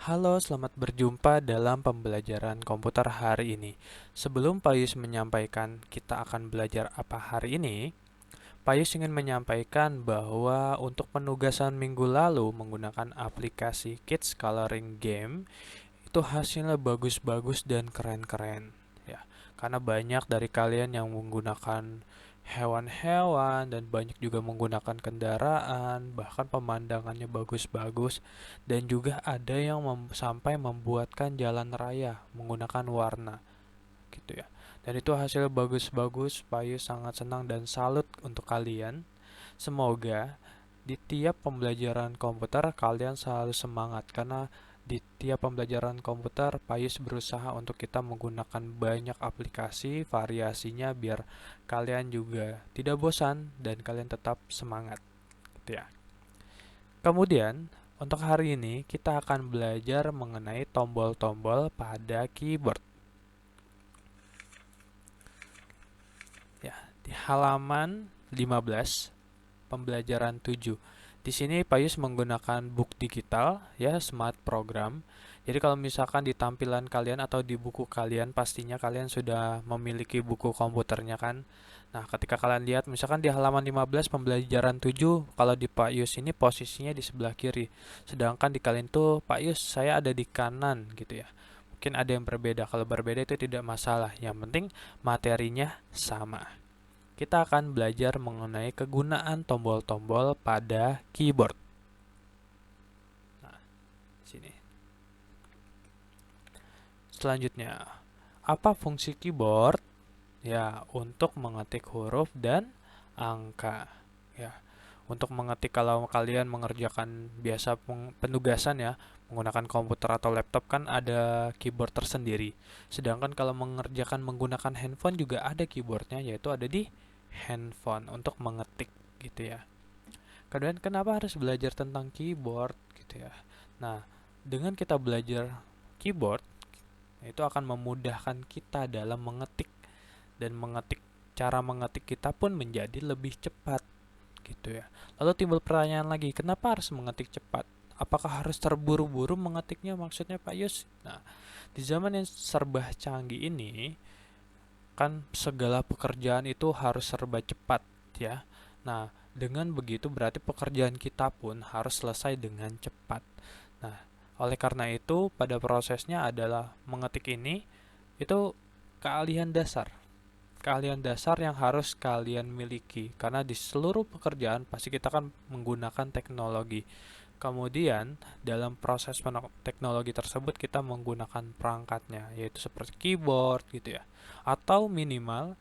Halo, selamat berjumpa dalam pembelajaran komputer hari ini. Sebelum Payus menyampaikan kita akan belajar apa hari ini, Payus ingin menyampaikan bahwa untuk penugasan minggu lalu menggunakan aplikasi Kids Coloring Game, itu hasilnya bagus-bagus dan keren-keren. Ya, karena banyak dari kalian yang menggunakan hewan-hewan dan banyak juga menggunakan kendaraan, bahkan pemandangannya bagus-bagus dan juga ada yang sampai membuatkan jalan raya menggunakan warna gitu ya. Dan itu hasil bagus-bagus, Payu sangat senang dan salut untuk kalian. Semoga di tiap pembelajaran komputer kalian selalu semangat karena di tiap pembelajaran komputer Payus berusaha untuk kita menggunakan banyak aplikasi variasinya biar kalian juga tidak bosan dan kalian tetap semangat gitu ya. Kemudian untuk hari ini kita akan belajar mengenai tombol-tombol pada keyboard. Ya, di halaman 15 pembelajaran 7. Di sini Payus menggunakan book digital ya, smart program. Jadi kalau misalkan di tampilan kalian atau di buku kalian pastinya kalian sudah memiliki buku komputernya kan. Nah, ketika kalian lihat misalkan di halaman 15 pembelajaran 7 kalau di Payus ini posisinya di sebelah kiri. Sedangkan di kalian tuh Payus saya ada di kanan gitu ya. Mungkin ada yang berbeda. Kalau berbeda itu tidak masalah. Yang penting materinya sama. Kita akan belajar mengenai kegunaan tombol-tombol pada keyboard. Nah, sini. Selanjutnya, apa fungsi keyboard? Ya, untuk mengetik huruf dan angka. Ya, untuk mengetik kalau kalian mengerjakan biasa penugasan ya, menggunakan komputer atau laptop kan ada keyboard tersendiri. Sedangkan kalau mengerjakan menggunakan handphone juga ada keyboardnya, yaitu ada di handphone untuk mengetik gitu ya. Kemudian kenapa harus belajar tentang keyboard gitu ya. Nah, dengan kita belajar keyboard itu akan memudahkan kita dalam mengetik dan cara mengetik kita pun menjadi lebih cepat gitu ya. Lalu timbul pertanyaan lagi, kenapa harus mengetik cepat? Apakah harus terburu-buru mengetiknya maksudnya Pak Yus? Nah, di zaman yang serba canggih ini kan segala pekerjaan itu harus serba cepat ya. Nah, dengan begitu berarti pekerjaan kita pun harus selesai dengan cepat. Nah, oleh karena itu pada prosesnya adalah mengetik ini itu keahlian dasar. Keahlian dasar yang harus kalian miliki karena di seluruh pekerjaan pasti kita kan menggunakan teknologi. Kemudian dalam proses teknologi tersebut kita menggunakan perangkatnya yaitu seperti keyboard gitu ya. Atau minimal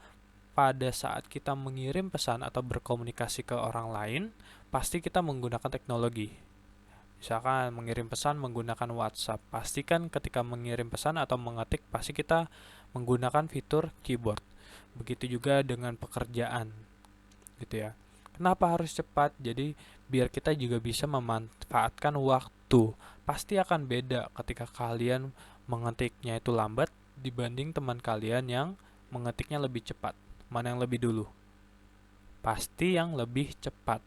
pada saat kita mengirim pesan atau berkomunikasi ke orang lain, pasti kita menggunakan teknologi. Misalkan mengirim pesan menggunakan WhatsApp, pastikan ketika mengirim pesan atau mengetik pasti kita menggunakan fitur keyboard. Begitu juga dengan pekerjaan, gitu ya. Kenapa harus cepat? Jadi biar kita juga bisa memanfaatkan waktu. Pasti akan beda ketika kalian mengetiknya itu lambat dibanding teman kalian yang mengetiknya lebih cepat. Mana yang lebih dulu? Pasti yang lebih cepat.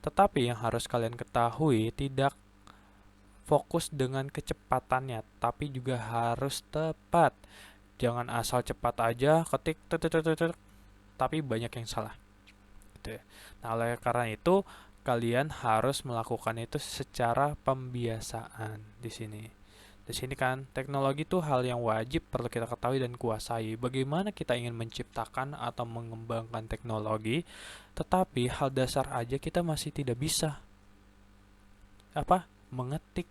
Tetapi yang harus kalian ketahui tidak fokus dengan kecepatannya, tapi juga harus tepat. Jangan asal cepat aja ketik tapi banyak yang salah. Gitu ya. Nah, oleh karena itu kalian harus melakukan itu secara pembiasaan di sini. Di sini kan teknologi itu hal yang wajib perlu kita ketahui dan kuasai. Bagaimana kita ingin menciptakan atau mengembangkan teknologi, tetapi hal dasar aja kita masih tidak bisa. Apa? Mengetik.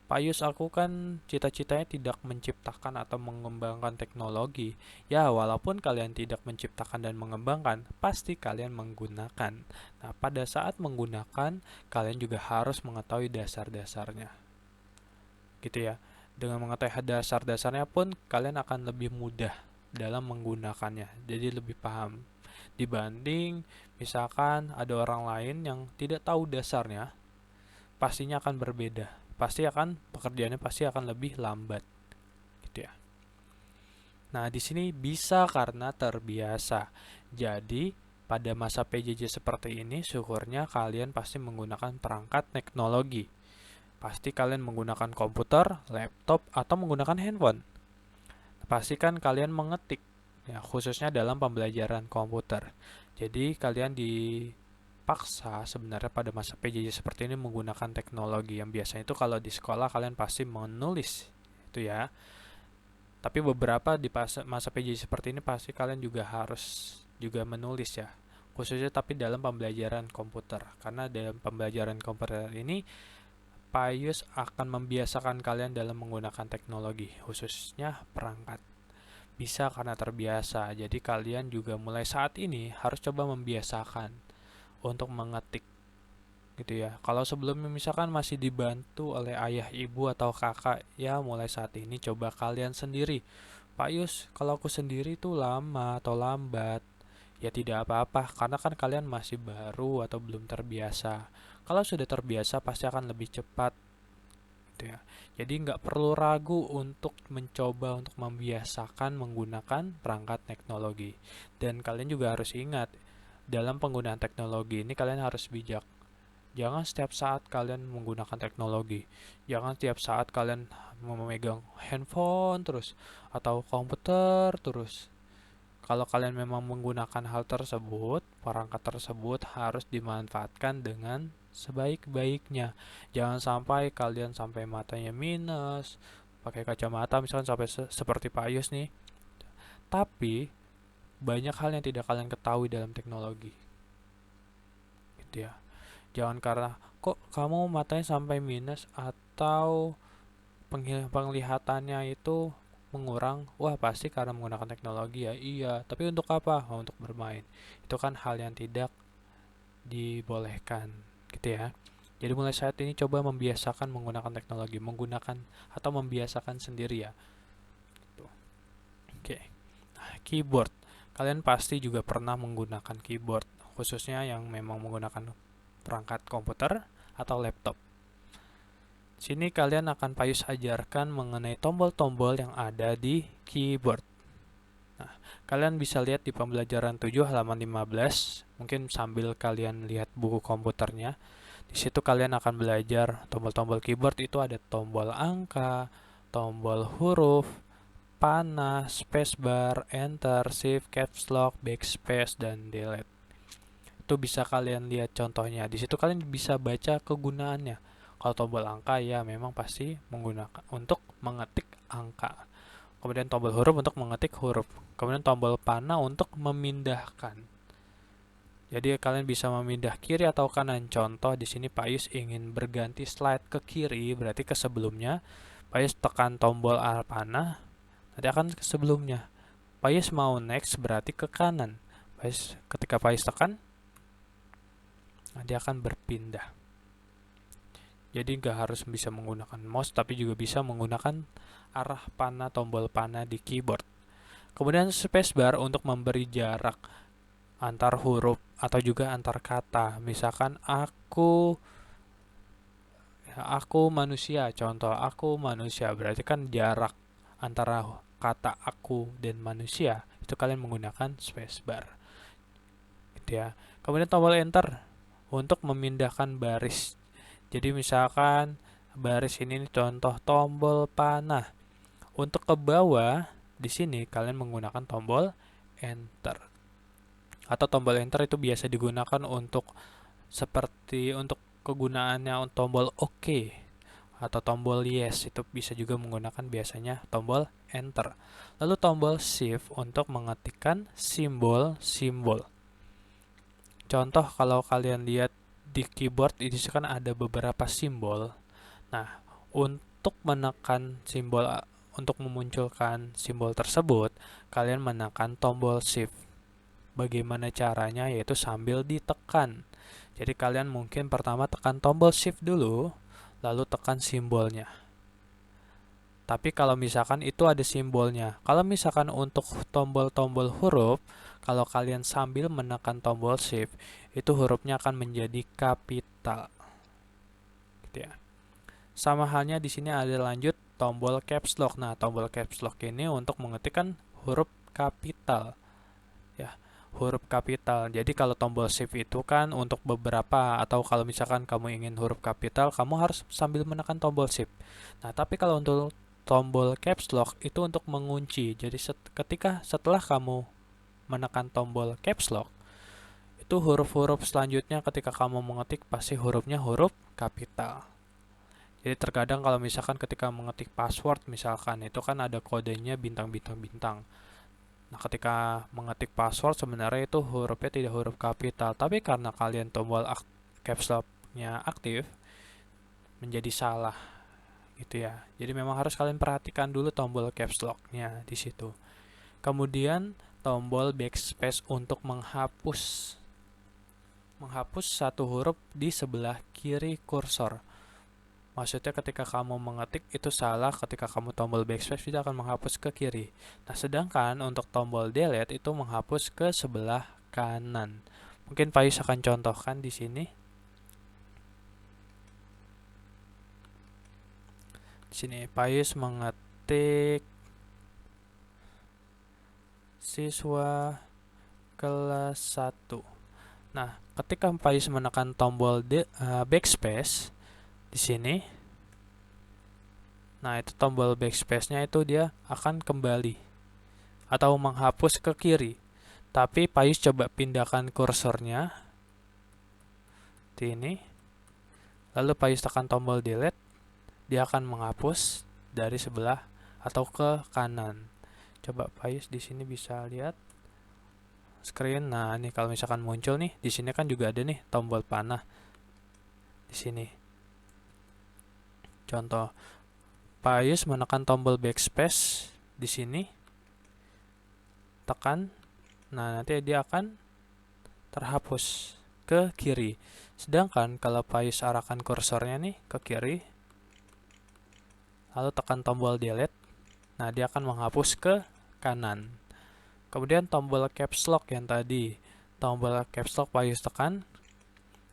Payus aku kan cita-citanya tidak menciptakan atau mengembangkan teknologi. Ya, walaupun kalian tidak menciptakan dan mengembangkan, pasti kalian menggunakan. Nah, pada saat menggunakan, kalian juga harus mengetahui dasar-dasarnya. Gitu ya. Dengan mengetahui dasar-dasarnya pun, kalian akan lebih mudah dalam menggunakannya. Jadi lebih paham. Dibanding misalkan ada orang lain yang tidak tahu dasarnya, pastinya akan berbeda. Pekerjaannya pasti akan lebih lambat, gitu ya. Nah, di sini bisa karena terbiasa. Jadi, pada masa PJJ seperti ini, syukurnya kalian pasti menggunakan perangkat teknologi. pasti kalian menggunakan komputer, laptop, atau menggunakan handphone. Pastikan kalian mengetik, ya, khususnya dalam pembelajaran komputer. Jadi kalian dipaksa sebenarnya pada masa PJJ seperti ini menggunakan teknologi yang biasanya itu kalau di sekolah kalian pasti menulis, itu ya. Tapi beberapa di masa PJJ seperti ini pasti kalian juga harus juga menulis ya, khususnya tapi dalam pembelajaran komputer. Karena dalam pembelajaran komputer ini Payus akan membiasakan kalian dalam menggunakan teknologi, khususnya perangkat. Bisa karena terbiasa, jadi kalian juga mulai saat ini harus coba membiasakan untuk mengetik, gitu ya. Kalau sebelumnya misalkan masih dibantu oleh ayah, ibu, atau kakak, ya mulai saat ini coba kalian sendiri. Payus, kalau aku sendiri tuh lama atau lambat. Ya tidak apa-apa, karena kan kalian masih baru atau belum terbiasa. Kalau sudah terbiasa pasti akan lebih cepat, gitu ya. Jadi nggak perlu ragu untuk mencoba untuk membiasakan menggunakan perangkat teknologi. Dan kalian juga harus ingat, dalam penggunaan teknologi ini kalian harus bijak. Jangan setiap saat kalian menggunakan teknologi. Jangan setiap saat kalian memegang handphone terus atau komputer terus. Kalau kalian memang menggunakan hal tersebut, perangkat tersebut harus dimanfaatkan dengan sebaik-baiknya. Jangan sampai kalian sampai matanya minus, pakai kacamata misalkan sampai seperti Pak Ayus nih. Tapi banyak hal yang tidak kalian ketahui dalam teknologi. Gitu ya. Jangan karena kok kamu matanya sampai minus atau penglihatannya itu mengurang, wah pasti karena menggunakan teknologi ya. Iya, tapi untuk apa? Oh, untuk bermain. Itu kan hal yang tidak dibolehkan, gitu ya. Jadi mulai saat ini coba membiasakan menggunakan teknologi, menggunakan atau membiasakan sendiri ya. Tuh. Oke. Nah, keyboard. Kalian pasti juga pernah menggunakan keyboard, khususnya yang memang menggunakan perangkat komputer atau laptop. Sini kalian akan Payus ajarkan mengenai tombol-tombol yang ada di keyboard. Nah, kalian bisa lihat di pembelajaran 7 halaman 15, mungkin sambil kalian lihat buku komputernya. Di situ kalian akan belajar tombol-tombol keyboard itu ada tombol angka, tombol huruf, panah, spacebar, enter, shift, caps lock, backspace, dan delete. Itu bisa kalian lihat contohnya. Di situ kalian bisa baca kegunaannya. Kalau tombol angka ya memang pasti menggunakan untuk mengetik angka. Kemudian tombol huruf untuk mengetik huruf. Kemudian tombol panah untuk memindahkan. Jadi kalian bisa memindah kiri atau kanan. Contoh di sini Pak Yus ingin berganti slide ke kiri, berarti ke sebelumnya. Pak Yus tekan tombol arah panah, nanti akan ke sebelumnya. Pak Yus mau next berarti ke kanan. Ketika Pak Yus tekan, nanti akan berpindah. Jadi nggak harus bisa menggunakan mouse, tapi juga bisa menggunakan arah panah tombol panah di keyboard. Kemudian spacebar untuk memberi jarak antar huruf atau juga antar kata. Misalkan aku manusia, contoh aku manusia, berarti kan jarak antara kata aku dan manusia itu kalian menggunakan spacebar. Gitu ya. Kemudian tombol enter untuk memindahkan baris. Jadi misalkan baris ini contoh tombol panah. Untuk ke bawah di sini kalian menggunakan tombol enter. Atau tombol enter itu biasa digunakan untuk seperti untuk kegunaannya tombol OK atau tombol yes, itu bisa juga menggunakan biasanya tombol enter. Lalu tombol shift untuk mengetikkan simbol-simbol. Contoh kalau kalian lihat di keyboard itu kan ada beberapa simbol. Nah, untuk menekan simbol untuk memunculkan simbol tersebut, kalian menekan tombol shift. Bagaimana caranya? Yaitu sambil ditekan. Jadi kalian mungkin pertama tekan tombol shift dulu, lalu tekan simbolnya. Tapi kalau misalkan itu ada simbolnya. Kalau misalkan untuk tombol-tombol huruf, kalau kalian sambil menekan tombol shift, itu hurufnya akan menjadi kapital. Gitu ya. Sama halnya di sini ada lanjut tombol caps lock. Nah, tombol caps lock ini untuk mengetikkan huruf kapital. Ya. huruf kapital. Jadi kalau tombol shift itu kan untuk beberapa, atau kalau misalkan kamu ingin huruf kapital, kamu harus sambil menekan tombol shift. Nah, tapi kalau untuk tombol caps lock itu untuk mengunci. Jadi ketika setelah kamu menekan tombol caps lock, itu huruf-huruf selanjutnya ketika kamu mengetik pasti hurufnya huruf kapital. Jadi terkadang kalau misalkan ketika mengetik password misalkan itu kan ada kodenya bintang-bintang-bintang. Nah, ketika mengetik password sebenarnya itu hurufnya tidak huruf kapital, tapi karena kalian tombol caps lock-nya aktif menjadi salah gitu ya. Jadi memang harus kalian perhatikan dulu tombol caps lock-nya di situ. Kemudian tombol backspace untuk menghapus satu huruf di sebelah kiri kursor. Maksudnya ketika kamu mengetik itu salah, ketika kamu tombol backspace itu akan menghapus ke kiri. Nah, sedangkan untuk tombol delete itu menghapus ke sebelah kanan. Mungkin Payus akan contohkan di sini. Di sini Payus mengetik siswa kelas 1. Nah, ketika Payus menekan tombol backspace di sini, nah itu tombol backspace-nya itu dia akan kembali atau menghapus ke kiri. Tapi Payus coba pindahkan kursornya di ini. Lalu Payus tekan tombol delete, dia akan menghapus dari sebelah atau ke kanan. Coba Payus di sini bisa lihat screen. Nah, ini kalau misalkan muncul nih, di sini kan juga ada nih tombol panah. Di sini. Contoh, Payus menekan tombol backspace di sini. Tekan. Nah, nanti dia akan terhapus ke kiri. Sedangkan kalau Payus arahkan kursornya nih ke kiri, lalu tekan tombol delete, nah dia akan menghapus ke kanan. Kemudian tombol caps lock yang tadi, tombol caps lock Payus tekan,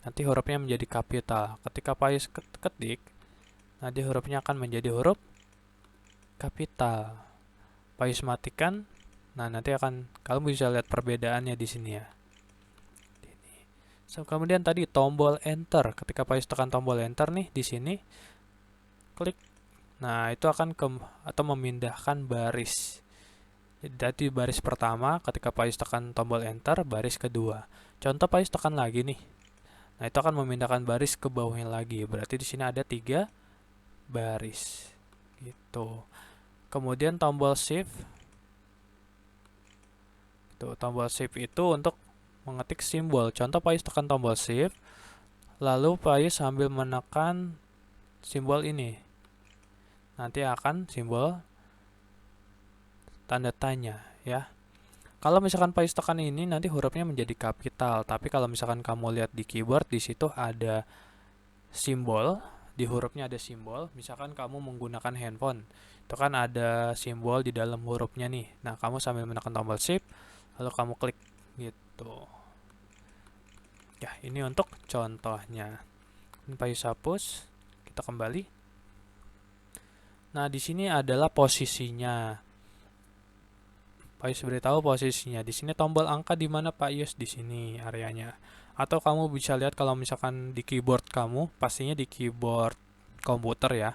nanti hurufnya menjadi kapital. Ketika Payus ketik, nanti hurufnya akan menjadi huruf kapital. Payus matikan, nah nanti akan kamu bisa lihat perbedaannya di sini ya. Kemudian tadi tombol enter, ketika Payus tekan tombol enter nih di sini, klik. Nah, itu akan atau memindahkan baris. Jadi baris pertama ketika Payus tekan tombol enter, baris kedua. Contoh Payus tekan lagi nih. Nah, itu akan memindahkan baris ke bawahnya lagi. Berarti di sini ada 3 baris. Gitu. Kemudian tombol shift. Tuh, tombol shift itu untuk mengetik simbol. Contoh Payus tekan tombol shift, lalu Payus sambil menekan simbol ini. Nanti akan simbol tanda tanya ya. Kalau misalkan Payus tekan ini nanti hurufnya menjadi kapital, tapi kalau misalkan kamu lihat di keyboard di situ ada simbol, di hurufnya ada simbol. Misalkan kamu menggunakan handphone, itu kan ada simbol di dalam hurufnya nih. Nah, kamu sambil menekan tombol shift lalu kamu klik gitu. Ya, ini untuk contohnya. Payus hapus, kita kembali. Nah, di sini adalah posisinya. Payus beritahu posisinya. Di sini tombol angka di mana Payus, di sini areanya. Atau kamu bisa lihat kalau misalkan di keyboard kamu, pastinya di keyboard komputer ya.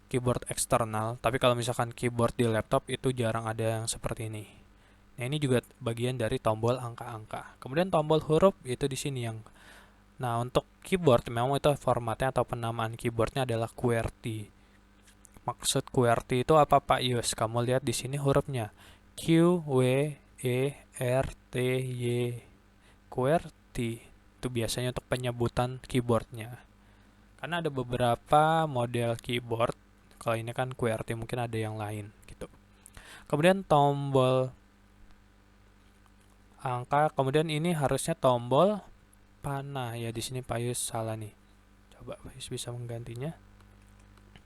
Keyboard eksternal. Tapi kalau misalkan keyboard di laptop itu jarang ada yang seperti ini. Nah, ini juga bagian dari tombol angka-angka. Kemudian tombol huruf itu di sini yang. Nah, untuk keyboard memang itu formatnya atau penamaan keyboardnya adalah QWERTY. Maksud QWERTY itu apa Pak Yus? Kamu lihat di sini hurufnya Q W E R T Y. QWERTY itu biasanya untuk penyebutan keyboardnya. Karena ada beberapa model keyboard. Kalau ini kan QWERTY, mungkin ada yang lain gitu. Kemudian tombol angka. Kemudian ini harusnya tombol panah ya. Di sini Payus salah nih. Coba Payus bisa menggantinya.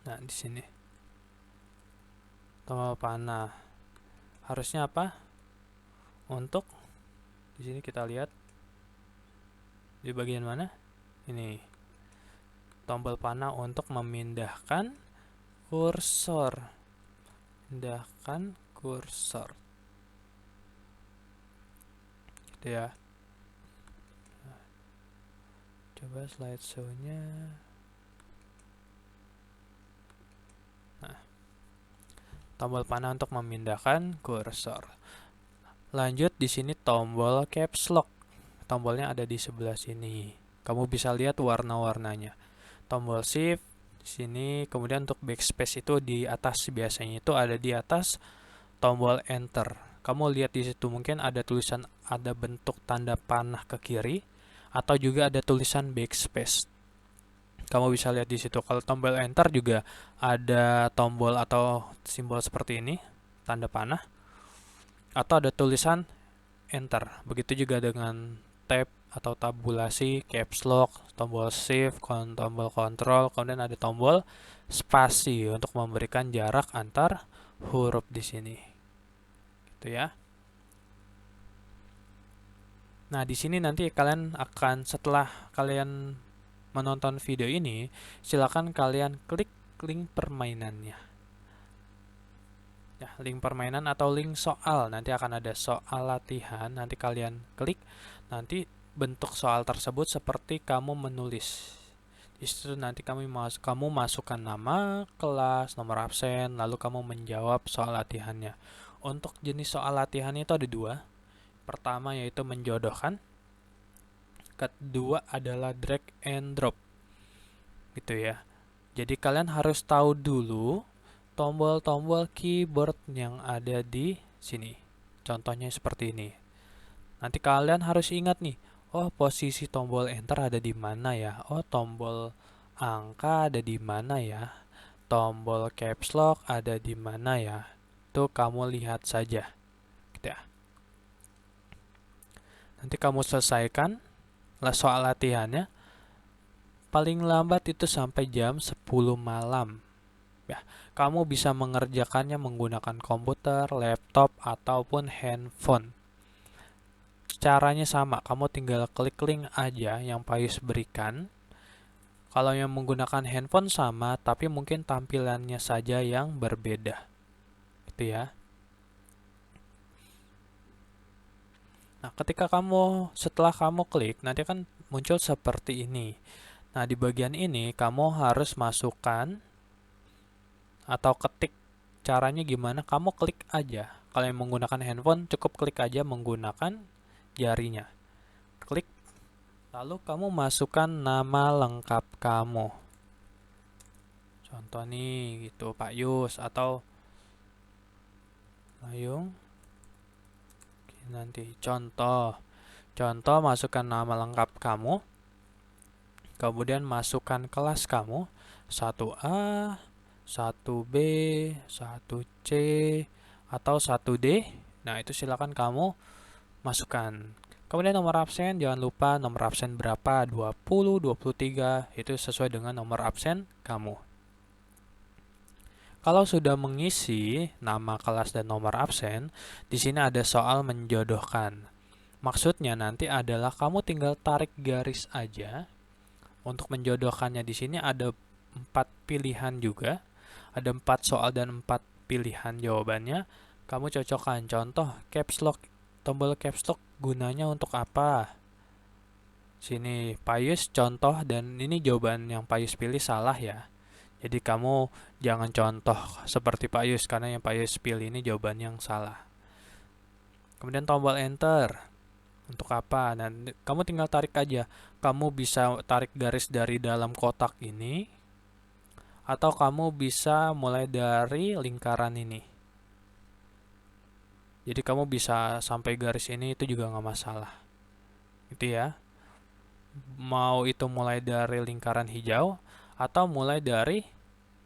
Nah, di sini tombol panah harusnya apa? Untuk di sini kita lihat di bagian mana? Ini tombol panah untuk memindahkan kursor. Pindahkan kursor. gitu ya. Coba slideshow-nya. Nah, tombol panah untuk memindahkan kursor. Lanjut di sini tombol caps lock. Tombolnya ada di sebelah sini. Kamu bisa lihat warna-warnanya. Tombol shift di sini, kemudian untuk backspace itu di atas, biasanya itu ada di atas tombol enter. Kamu lihat di situ mungkin ada tulisan, ada bentuk tanda panah ke kiri atau juga ada tulisan backspace. Kamu bisa lihat di situ. Kalau tombol enter juga ada tombol atau simbol seperti ini, tanda panah, atau ada tulisan enter. Begitu juga dengan tab atau tabulasi, caps lock, tombol shift, tombol control, kemudian ada tombol spasi untuk memberikan jarak antar huruf di sini. Gitu ya. Nah, di sini nanti kalian akan, setelah kalian menonton video ini, silakan kalian klik link permainannya. Ya, link permainan atau link soal, nanti akan ada soal latihan, nanti kalian klik, nanti bentuk soal tersebut seperti kamu menulis. Di situ nanti kamu masukkan nama, kelas, nomor absen, lalu kamu menjawab soal latihannya. Untuk jenis soal latihan itu ada dua. Pertama yaitu menjodohkan, kedua adalah drag and drop. Gitu ya. Jadi kalian harus tahu dulu tombol-tombol keyboard yang ada di sini. Contohnya seperti ini. Nanti kalian harus ingat nih, oh posisi tombol enter ada di mana ya? Oh tombol angka ada di mana ya? Tombol caps lock ada di mana ya? Itu kamu lihat saja. Gitu ya. Nanti kamu selesaikan soal latihannya. Paling lambat itu sampai jam 10 malam. Ya, kamu bisa mengerjakannya menggunakan komputer, laptop, ataupun handphone. Caranya sama, kamu tinggal klik link aja yang Payus berikan. Kalau yang menggunakan handphone sama, tapi mungkin tampilannya saja yang berbeda. Gitu ya. Nah, setelah kamu klik, nanti kan muncul seperti ini. Nah, di bagian ini kamu harus masukkan atau ketik. Caranya gimana? Kamu klik aja. Kalau yang menggunakan handphone, cukup klik aja menggunakan jarinya. Klik, lalu kamu masukkan nama lengkap kamu. Contoh nih, gitu, Pak Yus atau Mayung. Nanti contoh masukkan nama lengkap kamu, kemudian masukkan kelas kamu, 1A, 1B, 1C, atau 1D. Nah, itu silakan kamu masukkan. Kemudian nomor absen, jangan lupa nomor absen berapa, 20, 23, itu sesuai dengan nomor absen kamu. Kalau sudah mengisi nama kelas dan nomor absen, di sini ada soal menjodohkan. Maksudnya nanti adalah kamu tinggal tarik garis aja. Untuk menjodohkannya di sini ada 4 pilihan juga. Ada 4 soal dan 4 pilihan jawabannya. Kamu cocokkan. Contoh, caps lock. Tombol caps lock gunanya untuk apa? Sini Payus contoh, dan ini jawaban yang Payus pilih salah ya. Jadi kamu jangan contoh seperti Payus, karena yang Payus pilih ini jawaban yang salah. Kemudian tombol enter. Untuk apa? Dan kamu tinggal tarik aja. Kamu bisa tarik garis dari dalam kotak ini, atau kamu bisa mulai dari lingkaran ini. Jadi kamu bisa sampai garis ini, itu juga nggak masalah. Gitu ya. Mau itu mulai dari lingkaran hijau, atau mulai dari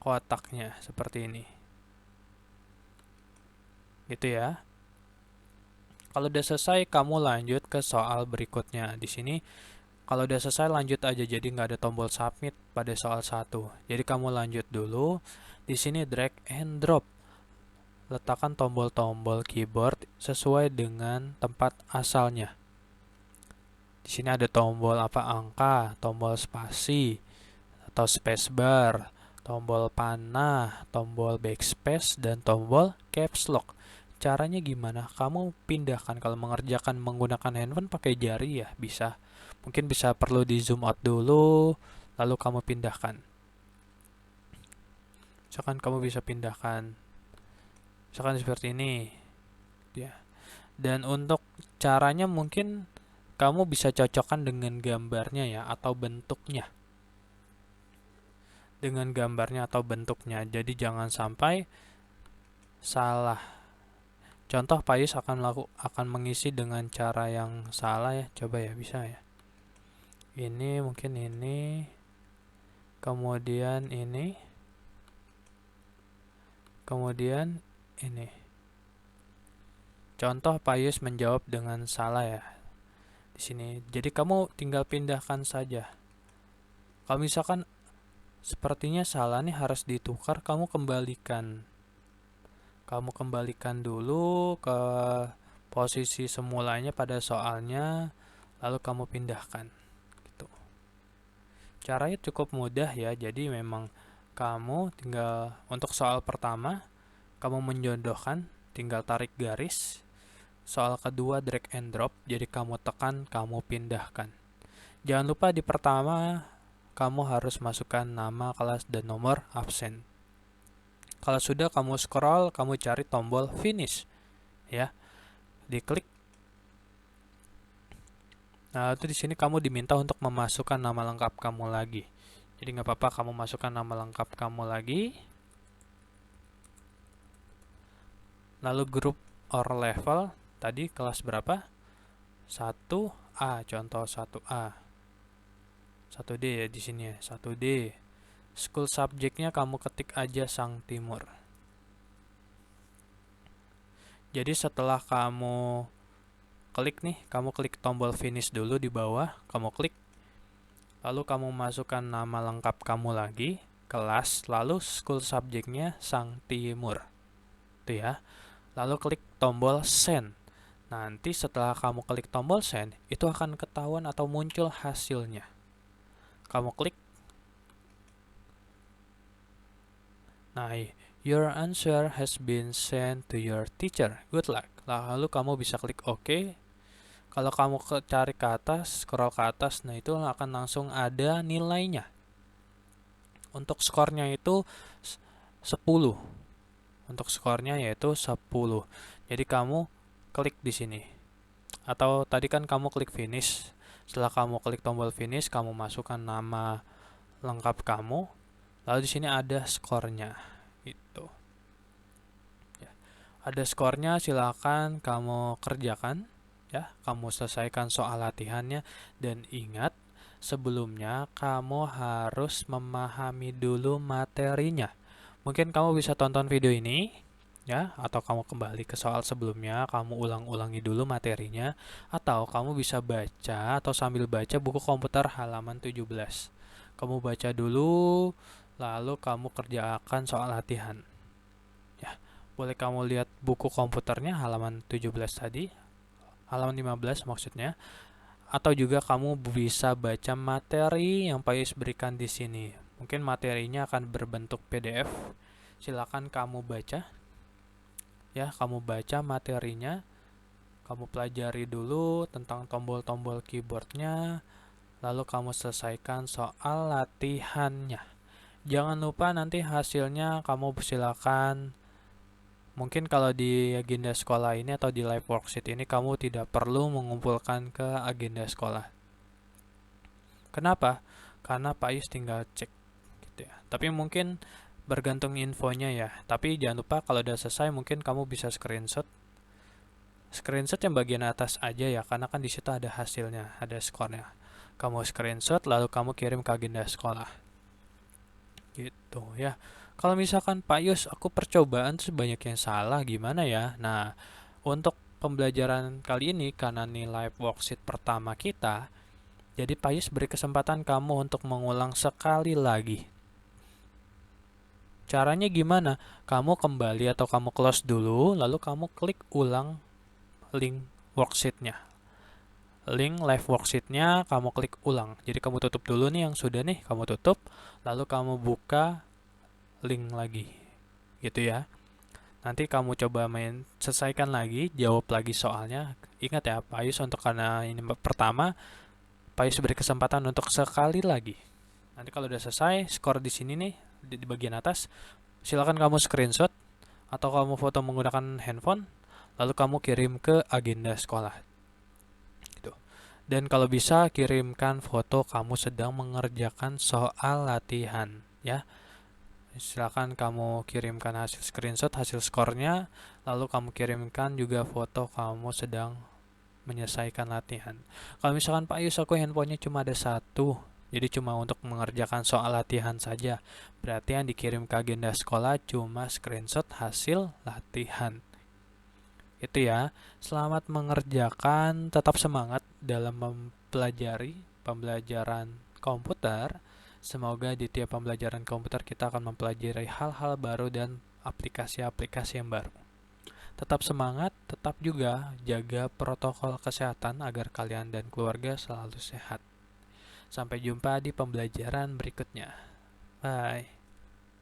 kotaknya seperti ini. Gitu ya. Kalau udah selesai, kamu lanjut ke soal berikutnya. Di sini, kalau udah selesai lanjut aja, jadi nggak ada tombol submit pada soal 1. Jadi kamu lanjut dulu. Di sini drag and drop. Letakkan tombol-tombol keyboard sesuai dengan tempat asalnya. Di sini ada tombol angka, tombol spasi atau spacebar, tombol panah, tombol backspace, dan tombol caps lock. caranya gimana? Kamu pindahkan, kalau mengerjakan menggunakan handphone pakai jari ya bisa. Mungkin bisa perlu di zoom out dulu, lalu kamu pindahkan. Misalkan kamu bisa pindahkan, misalkan seperti ini, ya. Dan untuk caranya mungkin kamu bisa cocokkan dengan gambarnya ya, atau bentuknya. Dengan gambarnya atau bentuknya. Jadi jangan sampai salah. Contoh Payus akan mengisi dengan cara yang salah ya. Coba ya, bisa ya. Ini mungkin ini, kemudian ini, kemudian ini. Contoh Payus menjawab dengan salah ya di sini. Jadi kamu tinggal pindahkan saja. Kalau misalkan sepertinya salah nih, harus ditukar, kamu kembalikan. Kamu kembalikan dulu ke posisi semulanya pada soalnya, lalu kamu pindahkan. Gitu. Caranya cukup mudah ya, jadi memang kamu tinggal untuk soal pertama, kamu menjodohkan, tinggal tarik garis. Soal kedua drag and drop, jadi kamu tekan, kamu pindahkan. Jangan lupa di pertama, kamu harus masukkan nama, kelas, dan nomor absen. Kalau sudah, kamu scroll, kamu cari tombol finish. Ya, diklik. Nah, itu di sini kamu diminta untuk memasukkan nama lengkap kamu lagi. Jadi nggak apa-apa kamu masukkan nama lengkap kamu lagi. Lalu grup or level, tadi kelas berapa? 1A, contoh 1A. 1D ya di sini ya, 1D. School subject-nya kamu ketik aja Sang Timur. Jadi setelah kamu klik nih, kamu klik tombol finish dulu di bawah, kamu klik. Lalu kamu masukkan nama lengkap kamu lagi, kelas, lalu school subject-nya Sang Timur. Itu ya. Lalu klik tombol send. Nanti setelah kamu klik tombol send, itu akan ketahuan atau muncul hasilnya. Kamu klik. Nah, your answer has been sent to your teacher. Good luck. Lalu kamu bisa klik OK. Kalau kamu cari ke atas, scroll ke atas, nah itu akan langsung ada nilainya. Untuk skornya itu 10. Untuk skornya yaitu 10. Jadi kamu klik di sini. Atau tadi kan kamu klik finish. Setelah kamu klik tombol finish, kamu masukkan nama lengkap kamu. Lalu di sini ada skornya. Itu. Ya. Ada skornya, silakan kamu kerjakan. Ya, kamu selesaikan soal latihannya. Dan ingat, sebelumnya kamu harus memahami dulu materinya. Mungkin kamu bisa tonton video ini, ya, atau kamu kembali ke soal sebelumnya, kamu ulang-ulangi dulu materinya, atau kamu bisa baca atau sambil baca buku komputer halaman 17. Kamu baca dulu, lalu kamu kerjakan soal latihan. Ya, boleh kamu lihat buku komputernya halaman 17 tadi, halaman 15 maksudnya, atau juga kamu bisa baca materi yang Payus berikan di sini. Mungkin materinya akan berbentuk PDF. Silakan kamu baca. Ya, kamu baca materinya, kamu pelajari dulu tentang tombol-tombol keyboardnya, lalu kamu selesaikan soal latihannya. Jangan lupa nanti hasilnya kamu silakan, mungkin kalau di agenda sekolah ini atau di live worksheet ini kamu tidak perlu mengumpulkan ke agenda sekolah. Kenapa? Karena Payus tinggal cek gitu ya. Tapi mungkin bergantung infonya ya. Tapi jangan lupa kalau udah selesai mungkin kamu bisa screenshot. Screenshot yang bagian atas aja ya, karena kan di situ ada hasilnya, ada skornya. Kamu screenshot lalu kamu kirim ke agenda sekolah. Gitu ya. Kalau misalkan Payus, aku percobaan tuh banyak yang salah, gimana ya? Nah, untuk pembelajaran kali ini karena ini live worksheet pertama kita, jadi Payus beri kesempatan kamu untuk mengulang sekali lagi. Caranya gimana? Kamu kembali atau kamu close dulu, lalu kamu klik ulang link worksheetnya. Link live worksheetnya kamu klik ulang. Jadi kamu tutup dulu nih yang sudah nih, kamu tutup, lalu kamu buka link lagi. Gitu ya. Nanti kamu coba selesaikan lagi, jawab lagi soalnya. Ingat ya, Pak Ayus untuk karena ini pertama, Pak Ayus beri kesempatan untuk sekali lagi. Nanti kalau udah selesai, skor di sini nih, di bagian atas, silakan kamu screenshot atau kamu foto menggunakan handphone, lalu kamu kirim ke agenda sekolah. Gitu. Dan kalau bisa kirimkan foto kamu sedang mengerjakan soal latihan, ya. Silakan kamu kirimkan hasil screenshot, hasil skornya, lalu kamu kirimkan juga foto kamu sedang menyelesaikan latihan. Kalau misalkan Pak Yus aku handphonenya cuma ada satu, jadi cuma untuk mengerjakan soal latihan saja. Berarti yang dikirim ke agenda sekolah cuma screenshot hasil latihan. Itu ya. Selamat mengerjakan, tetap semangat dalam mempelajari pembelajaran komputer. Semoga di tiap pembelajaran komputer kita akan mempelajari hal-hal baru dan aplikasi-aplikasi yang baru. Tetap semangat, tetap juga jaga protokol kesehatan agar kalian dan keluarga selalu sehat. Sampai jumpa di pembelajaran berikutnya. Bye.